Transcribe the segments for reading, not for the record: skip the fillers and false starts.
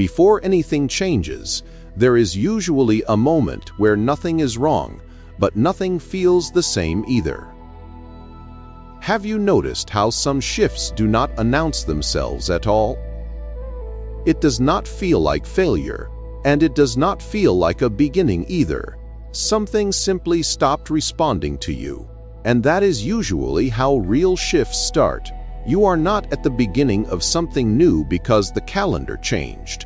Before anything changes, there is usually a moment where nothing is wrong, but nothing feels the same either. Have you noticed how some shifts do not announce themselves at all? It does not feel like failure, and it does not feel like a beginning either. Something simply stopped responding to you, and that is usually how real shifts start. You are not at the beginning of something new because the calendar changed.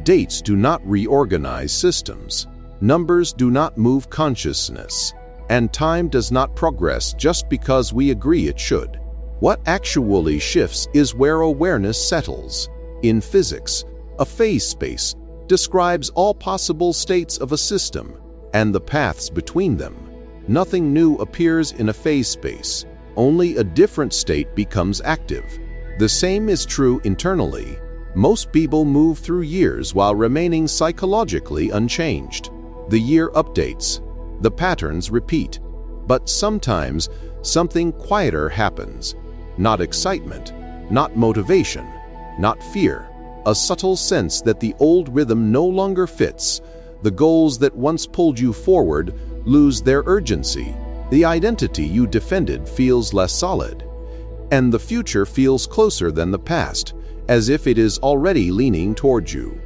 Dates do not reorganize systems. Numbers do not move consciousness. And time does not progress just because we agree it should. What actually shifts is where awareness settles. In physics, a phase space describes all possible states of a system and the paths between them. Nothing new appears in a phase space. Only a different state becomes active. The same is true internally. Most people move through years while remaining psychologically unchanged. The year updates. The patterns repeat. But sometimes something quieter happens. Not excitement, not motivation, not fear. A subtle sense that the old rhythm no longer fits. The goals that once pulled you forward lose their urgency. The identity you defended feels less solid. And the future feels closer than the past, as if it is already leaning towards you.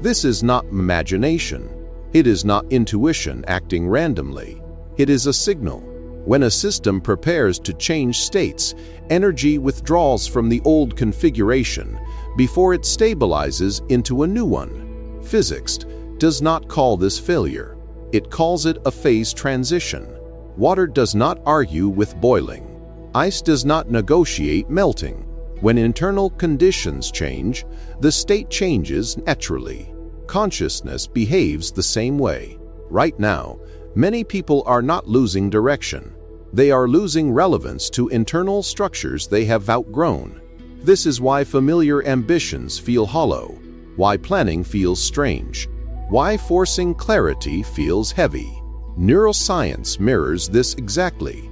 This is not imagination. It is not intuition acting randomly. It is a signal. When a system prepares to change states, energy withdraws from the old configuration before it stabilizes into a new one. Physics does not call this failure. It calls it a phase transition. Water does not argue with boiling. Ice does not negotiate melting. When internal conditions change, the state changes naturally. Consciousness behaves the same way. Right now, many people are not losing direction. They are losing relevance to internal structures they have outgrown. This is why familiar ambitions feel hollow, why planning feels strange, why forcing clarity feels heavy. Neuroscience mirrors this exactly.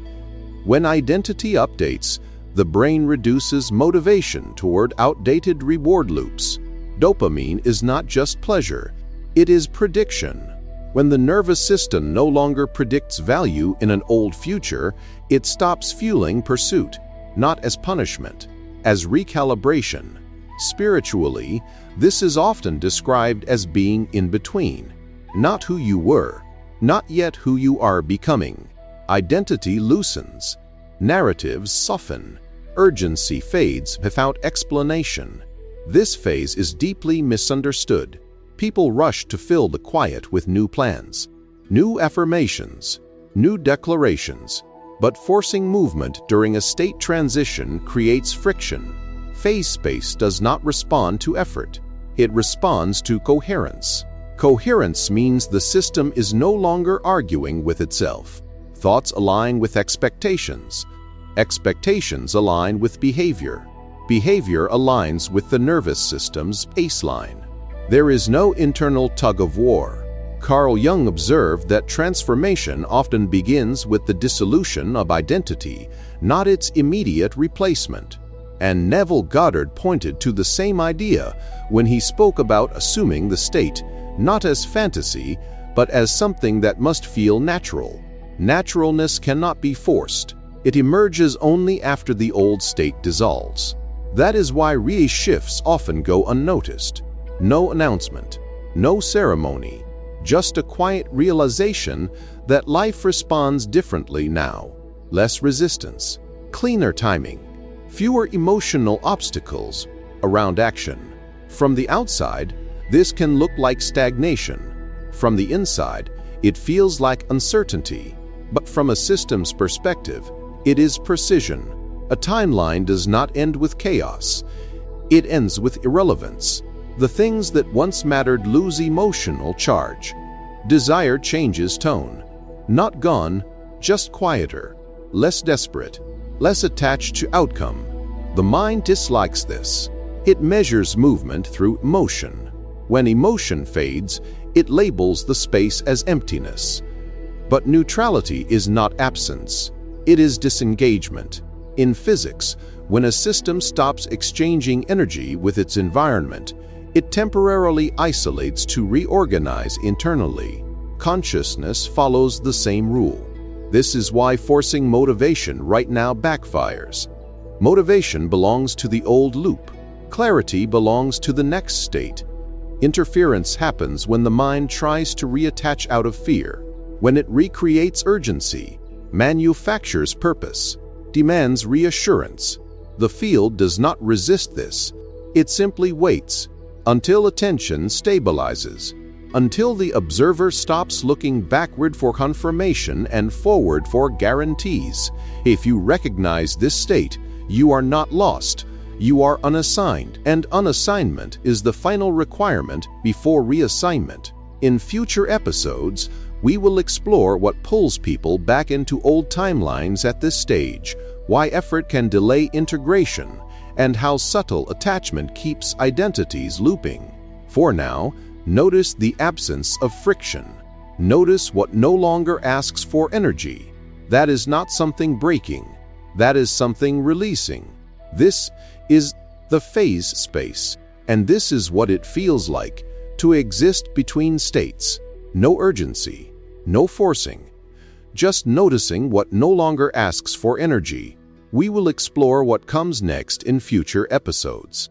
When identity updates, the brain reduces motivation toward outdated reward loops. Dopamine is not just pleasure, it is prediction. When the nervous system no longer predicts value in an old future, it stops fueling pursuit, not as punishment, as recalibration. Spiritually, this is often described as being in between. Not who you were, not yet who you are becoming. Identity loosens. Narratives soften. Urgency fades without explanation. This phase is deeply misunderstood. People rush to fill the quiet with new plans, new affirmations, new declarations. But forcing movement during a state transition creates friction. Phase space does not respond to effort. It responds to coherence. Coherence means the system is no longer arguing with itself. Thoughts align with expectations. Expectations align with behavior. Behavior aligns with the nervous system's baseline. There is no internal tug-of-war. Carl Jung observed that transformation often begins with the dissolution of identity, not its immediate replacement. And Neville Goddard pointed to the same idea when he spoke about assuming the state, not as fantasy, but as something that must feel natural. Naturalness cannot be forced. It emerges only after the old state dissolves. That is why re-shifts often go unnoticed. No announcement, no ceremony, just a quiet realization that life responds differently now. Less resistance, cleaner timing, fewer emotional obstacles around action. From the outside, this can look like stagnation. From the inside, it feels like uncertainty. But from a system's perspective, it is precision. A timeline does not end with chaos. It ends with irrelevance. The things that once mattered lose emotional charge. Desire changes tone. Not gone, just quieter, less desperate, less attached to outcome. The mind dislikes this. It measures movement through emotion. When emotion fades, it labels the space as emptiness. But neutrality is not absence. It is disengagement. In physics, when a system stops exchanging energy with its environment, It temporarily isolates to reorganize internally. Consciousness follows the same rule. This is why forcing motivation right now backfires. Motivation belongs to the old loop. Clarity belongs to the next state. Interference happens when the mind tries to reattach out of fear, when it recreates urgency, manufactures purpose, demands reassurance. The field does not resist this. It simply waits until attention stabilizes, until the observer stops looking backward for confirmation and forward for guarantees. If you recognize this state, you are not lost. You are unassigned, and unassignment is the final requirement before reassignment. In future episodes, we will explore what pulls people back into old timelines at this stage, why effort can delay integration, and how subtle attachment keeps identities looping. For now, notice the absence of friction. Notice what no longer asks for energy. That is not something breaking. That is something releasing. This is the phase space, and this is what it feels like to exist between states. No urgency, no forcing, just noticing what no longer asks for energy. We will explore what comes next in future episodes.